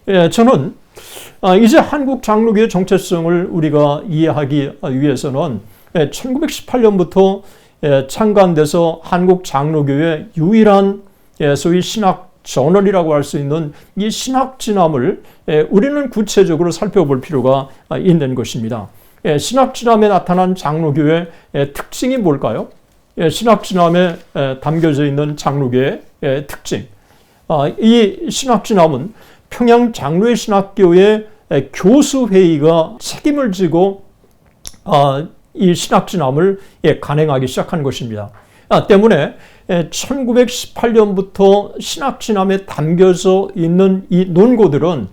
저는 이제 한국 장로교의 정체성을 우리가 이해하기 위해서는 1918년부터 창간돼서 한국 장로교의 유일한 소위 신학 저널이라고 할 수 있는 이 신학 진암을 우리는 구체적으로 살펴볼 필요가 있는 것입니다. 신학 진암에 나타난 장로교의 특징이 뭘까요? 신학 진암에 담겨져 있는 장로교의 특징. 이 신학 진암은 평양 장로회 신학교의 교수회의가 책임을 지고 이 신학 진암을 간행하기 시작한 것입니다. 때문에 1918년부터 신학 진암에 담겨져 있는 이 논고들은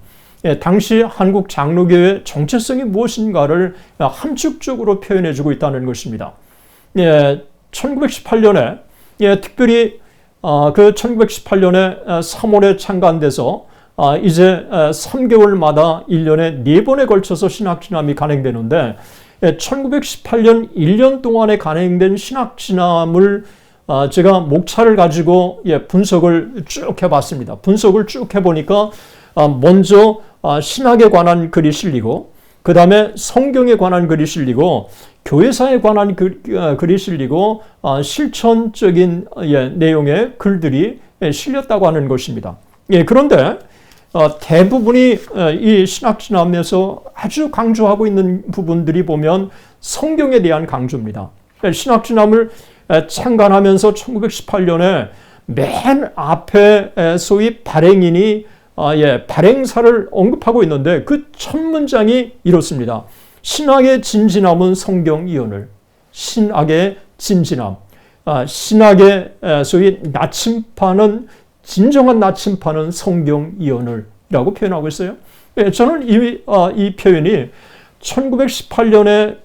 당시 한국 장로교의 정체성이 무엇인가를 함축적으로 표현해주고 있다는 것입니다. 1918년에 특별히 그 1918년에 3월에 창간돼서 이제 3개월마다 1년에 4번에 걸쳐서 신학진암이 간행되는데 1918년 1년 동안에 간행된 신학진암을 제가 목차를 가지고 분석을 쭉 해봤습니다. 분석을 쭉 해보니까 먼저 신학에 관한 글이 실리고 그 다음에 성경에 관한 글이 실리고 교회사에 관한 글이 실리고 실천적인 내용의 글들이 실렸다고 하는 것입니다. 그런데 대부분이 이 신학진암에서 아주 강조하고 있는 부분들이 보면 성경에 대한 강조입니다. 신학진암을 창간하면서 1918년에 맨 앞에 소위 발행인이 발행사를 언급하고 있는데 그 첫 문장이 이렇습니다. 신학의 진진함은 성경 이언을. 신학의 진진함. 신학의 소위 나침판은 진정한 나침판은 성경 이언을 라고 표현하고 있어요. 저는 이 표현이 1918년에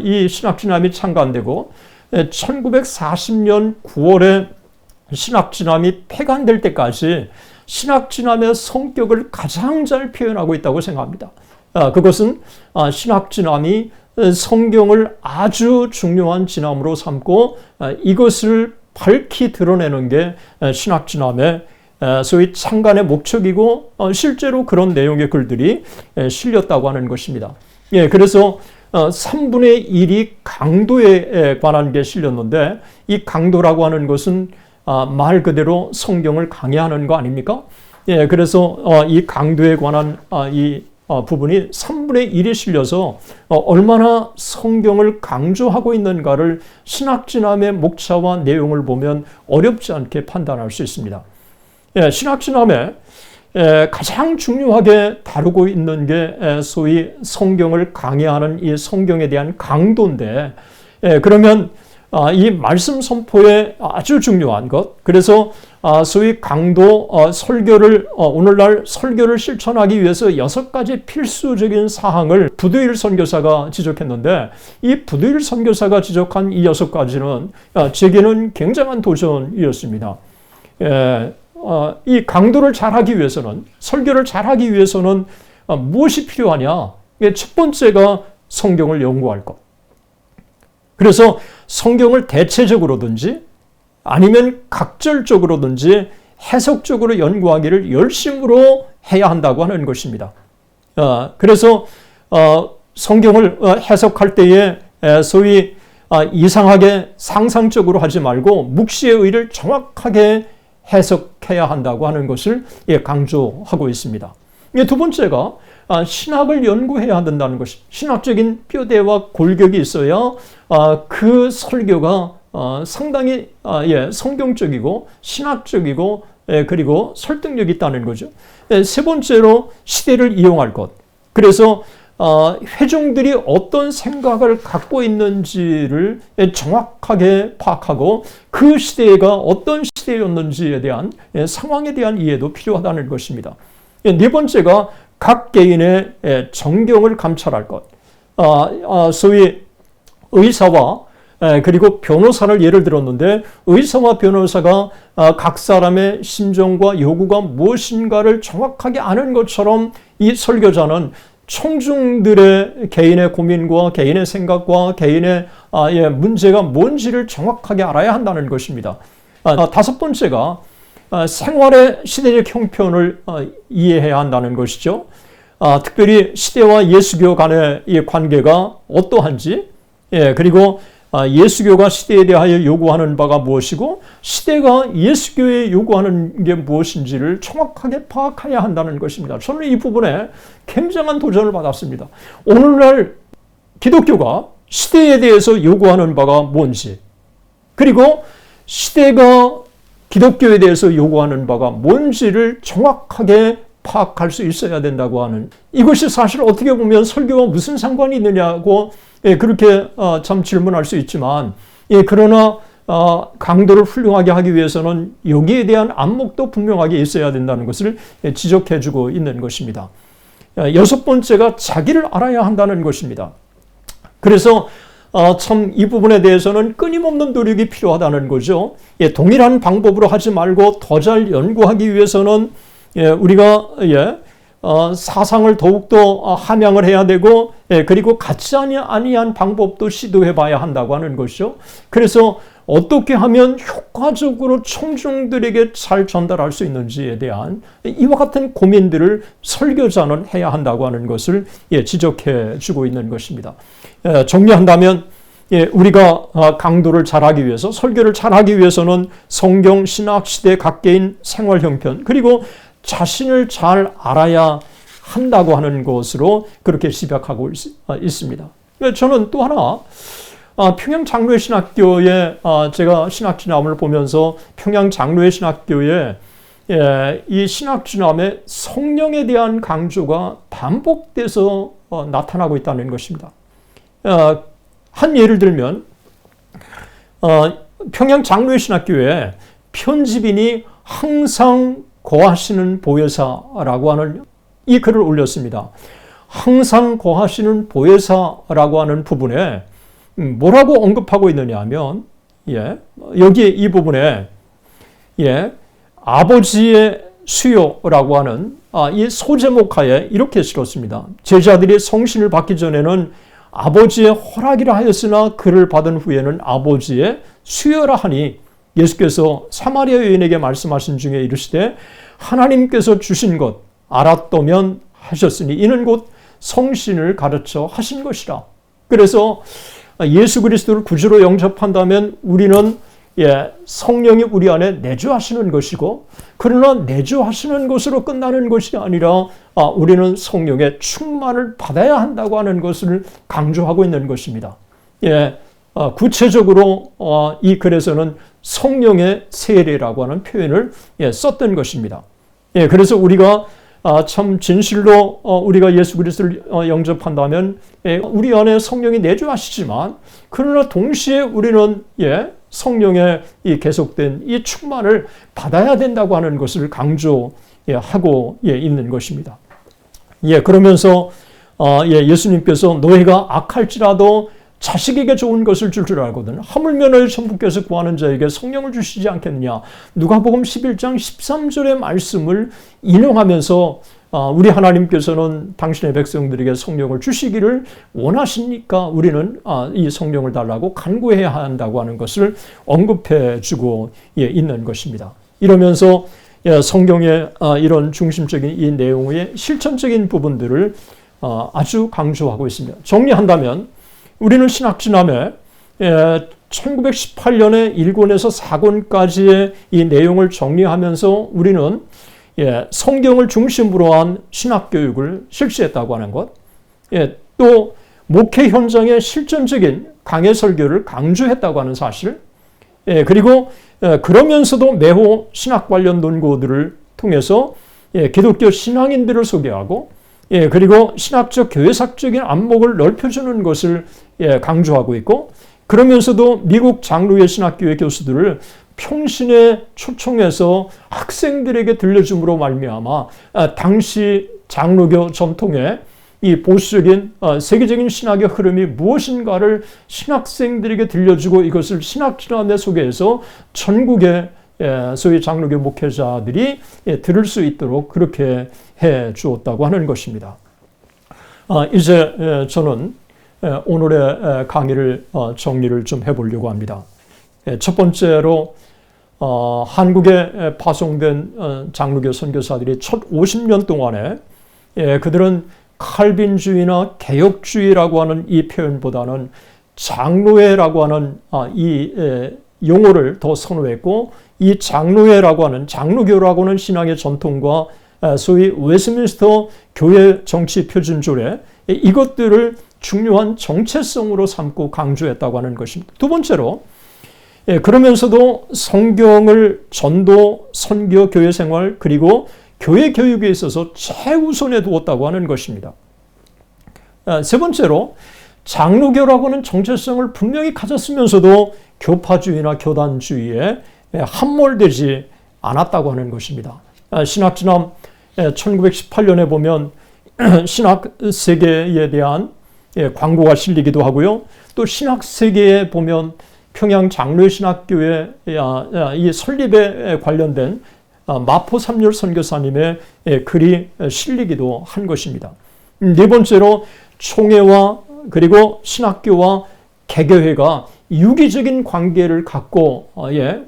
이 신학진암이 창간되고 1940년 9월에 신학진암이 폐간될 때까지 신학진암의 성격을 가장 잘 표현하고 있다고 생각합니다. 그것은 신학진암이 성경을 아주 중요한 진암으로 삼고 이것을 밝히 드러내는 게 신학진암의 소위 창간의 목적이고 실제로 그런 내용의 글들이 실렸다고 하는 것입니다. 그래서 3분의 1이 강도에 관한 게 실렸는데 이 강도라고 하는 것은 말 그대로 성경을 강해하는 거 아닙니까? 그래서 이 강도에 관한 이 부분이 3분의 1이 실려서 얼마나 성경을 강조하고 있는가를 신학진암의 목차와 내용을 보면 어렵지 않게 판단할 수 있습니다. 신학진암에 가장 중요하게 다루고 있는 게 소위 성경을 강해하는 이 성경에 대한 강도인데 그러면 이 말씀 선포의 아주 중요한 것, 그래서 소위 강도 설교를 오늘날 설교를 실천하기 위해서 6가지 필수적인 사항을 부두일 선교사가 지적했는데 이 부두일 선교사가 지적한 이 6가지는 제게는 굉장한 도전이었습니다. 이 강도를 잘하기 위해서는 설교를 잘하기 위해서는 무엇이 필요하냐? 첫 번째가 성경을 연구할 것. 그래서 성경을 대체적으로든지 아니면 각절적으로든지 해석적으로 연구하기를 열심으로 해야 한다고 하는 것입니다. 그래서 성경을 해석할 때에 소위 이상하게 상상적으로 하지 말고 묵시의 의를 정확하게 해석해야 한다고 하는 것을 강조하고 있습니다. 두 번째가 신학을 연구해야 한다는 것이 신학적인 뼈대와 골격이 있어야 그 설교가 상당히 성경적이고 신학적이고 그리고 설득력이 있다는 거죠. 세 번째로 시대를 이용할 것. 그래서 회중들이 어떤 생각을 갖고 있는지를 정확하게 파악하고 그 시대가 어떤 시대였는지에 대한 상황에 대한 이해도 필요하다는 것입니다. 네 번째가 각 개인의 정경을 감찰할 것. 소위 의사와 그리고 변호사를 예를 들었는데 의사와 변호사가 각 사람의 심정과 요구가 무엇인가를 정확하게 아는 것처럼 이 설교자는 청중들의 개인의 고민과 개인의 생각과 개인의 문제가 뭔지를 정확하게 알아야 한다는 것입니다. 다섯 번째가 생활의 시대적 형편을 이해해야 한다는 것이죠. 특별히 시대와 예수교 간의 이 관계가 어떠한지, 그리고 예수교가 시대에 대하여 요구하는 바가 무엇이고 시대가 예수교에 요구하는 게 무엇인지를 정확하게 파악해야 한다는 것입니다. 저는 이 부분에 굉장한 도전을 받았습니다. 오늘날 기독교가 시대에 대해서 요구하는 바가 뭔지, 그리고 시대가 기독교에 대해서 요구하는 바가 뭔지를 정확하게 파악할 수 있어야 된다고 하는, 이것이 사실 어떻게 보면 설교와 무슨 상관이 있느냐고 그렇게 참 질문할 수 있지만, 그러나 강도를 훌륭하게 하기 위해서는 여기에 대한 안목도 분명하게 있어야 된다는 것을 지적해주고 있는 것입니다. 여섯 번째가 자기를 알아야 한다는 것입니다. 그래서 참 이 부분에 대해서는 끊임없는 노력이 필요하다는 거죠. 동일한 방법으로 하지 말고 더 잘 연구하기 위해서는 우리가 사상을 더욱더 함양을 해야 되고, 그리고 같지 아니한 방법도 시도해 봐야 한다고 하는 것이죠. 그래서 어떻게 하면 효과적으로 청중들에게 잘 전달할 수 있는지에 대한 이와 같은 고민들을 설교자는 해야 한다고 하는 것을 지적해 주고 있는 것입니다. 정리한다면 우리가 강도를 잘하기 위해서, 설교를 잘하기 위해서는 성경, 신학, 시대 각계인 생활 형편, 그리고 자신을 잘 알아야 한다고 하는 것으로 그렇게 시작하고 있습니다. 저는 또 하나, 평양 장로의 신학교에 제가 신학진암을 보면서 평양 장로의 신학교에 이 신학진암의 성령에 대한 강조가 반복돼서 나타나고 있다는 것입니다. 한 예를 들면 평양 장로의 신학교에 편집인이 항상 거하시는 보혜사라고 하는 이 글을 올렸습니다. 항상 거하시는 보혜사라고 하는 부분에 뭐라고 언급하고 있느냐 하면, 여기에 이 부분에 아버지의 수요라고 하는 이 소제목하에 이렇게 실었습니다. 제자들이 성신을 받기 전에는 아버지의 허락이라 하였으나 그를 받은 후에는 아버지의 수요라 하니, 예수께서 사마리아 여인에게 말씀하신 중에 이르시되 하나님께서 주신 것 알았더면 하셨으니 이는 곧 성신을 가르쳐 하신 것이라. 그래서 예수 그리스도를 구주로 영접한다면 우리는 성령이 우리 안에 내주하시는 것이고, 그러나 내주하시는 것으로 끝나는 것이 아니라 우리는 성령의 충만을 받아야 한다고 하는 것을 강조하고 있는 것입니다. 구체적으로 이 글에서는 성령의 세례라고 하는 표현을 썼던 것입니다. 그래서 우리가 참 진실로 우리가 예수 그리스도를 영접한다면 우리 안에 성령이 내주하시지만, 그러나 동시에 우리는 성령의 이 계속된 이 충만을 받아야 된다고 하는 것을 강조하고 있는 것입니다. 그러면서 예수님께서 너희가 악할지라도 자식에게 좋은 것을 줄 알거든 하물며 너희 천부께서 구하는 자에게 성령을 주시지 않겠느냐. 누가복음 11장 13절의 말씀을 인용하면서 우리 하나님께서는 당신의 백성들에게 성령을 주시기를 원하시니까 우리는 이 성령을 달라고 간구해야 한다고 하는 것을 언급해 주고 있는 것입니다. 이러면서 성경의 이런 중심적인 이 내용의 실천적인 부분들을 아주 강조하고 있습니다. 정리한다면 우리는 신학진암에 1918년에 1권에서 4권까지의 이 내용을 정리하면서 우리는 성경을 중심으로 한 신학교육을 실시했다고 하는 것, 또 목회 현장의 실전적인 강해 설교를 강조했다고 하는 사실, 그리고 그러면서도 매호 신학 관련 논고들을 통해서 기독교 신앙인들을 소개하고, 그리고 신학적 교회사적인 안목을 넓혀주는 것을 강조하고 있고, 그러면서도 미국 장로의 신학교회 교수들을 평신에 초청해서 학생들에게 들려줌으로 말미암아 당시 장로교 전통의 이 보수적인 세계적인 신학의 흐름이 무엇인가를 신학생들에게 들려주고, 이것을 신학진암에 소개해서 전국의 소위 장로교 목회자들이 들을 수 있도록 그렇게 해 주었다고 하는 것입니다. 이제 저는 오늘의 강의를 정리를 좀 해보려고 합니다. 첫 번째로 한국에 파송된 장로교 선교사들이 첫 50년 동안에 그들은 칼빈주의나 개혁주의라고 하는 이 표현보다는 장로회라고 하는 이 용어를 더 선호했고, 이 장로회라고 하는, 장로교라고 하는 신앙의 전통과 소위 웨스민스터 교회 정치 표준조례, 이것들을 중요한 정체성으로 삼고 강조했다고 하는 것입니다. 두 번째로, 그러면서도 성경을 전도, 선교, 교회 생활, 그리고 교회 교육에 있어서 최우선에 두었다고 하는 것입니다. 세 번째로, 장로교라고 하는 정체성을 분명히 가졌으면서도 교파주의나 교단주의에 함몰되지 않았다고 하는 것입니다. 신학진암 1918년에 보면 신학세계에 대한 광고가 실리기도 하고요. 또 신학세계에 보면 평양 장로신학교회 이 설립에 관련된 마포 삼열 선교사님의 글이 실리기도 한 것입니다. 네 번째로, 총회와 그리고 신학교와 개교회가 유기적인 관계를 갖고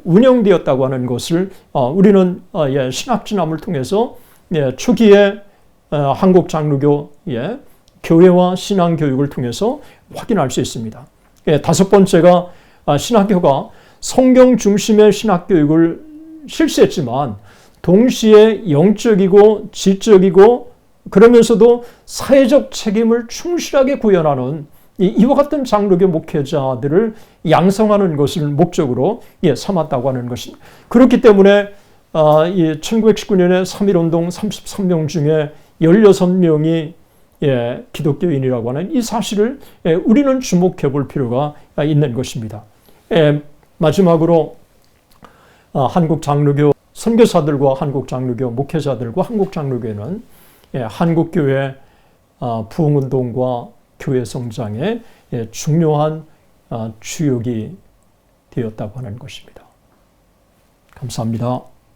운영되었다고 하는 것을 우리는 신학진암을 통해서 초기에 한국 장로교 교회와 신앙교육을 통해서 확인할 수 있습니다. 다섯 번째가, 신학교가 성경 중심의 신학교육을 실시했지만 동시에 영적이고 지적이고 그러면서도 사회적 책임을 충실하게 구현하는 이와 같은 장로교 목회자들을 양성하는 것을 목적으로 삼았다고 하는 것입니다. 그렇기 때문에 1919년에 3.1운동 33명 중에 16명이 기독교인이라고 하는 이 사실을 우리는 주목해 볼 필요가 있는 것입니다. 마지막으로 한국 장로교 선교사들과 한국 장로교 목회자들과 한국 장로교회는 한국교회 부흥운동과 교회 성장의 중요한 주역이 되었다고 하는 것입니다. 감사합니다.